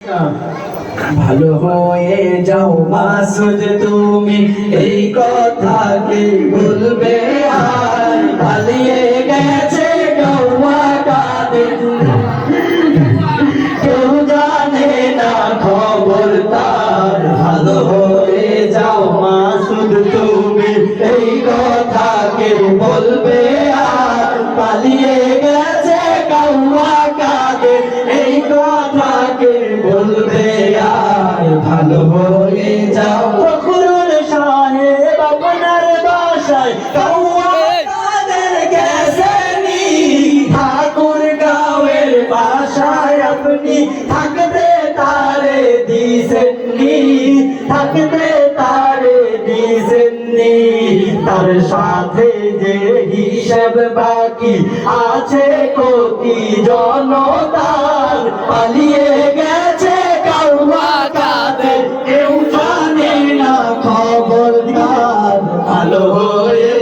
ভালো হয়ে যাও মাসুদ তুমি, এই কথা কে বলবে আর? পালিয়ে গেছে গৌয়া কাদের, কেউ জানে না খবর তার। ভালো হয়ে যাও মাসুদ তুমি, এই কথা কে বলবে আর? পালিয়ে গেছে গৌয়া কাদের, এই কথা কে বলবে আর? ভালো হয়ে যাও ফখরুল সাহেব আপনার বাসায় গৌয়া কাদের গেছেনি, ঠাকুর গাঁয়ের বাসায় আপনি থাকতে তারে দিছেননি, থাকতে তারে দিছেননি। তার সাথে যে হিসাব বাকি আছে কোটি জনতার, পালিয়ে গেছে গৌয়া কাদের, কেউ জানে না খবর তার। ভালো হয়ে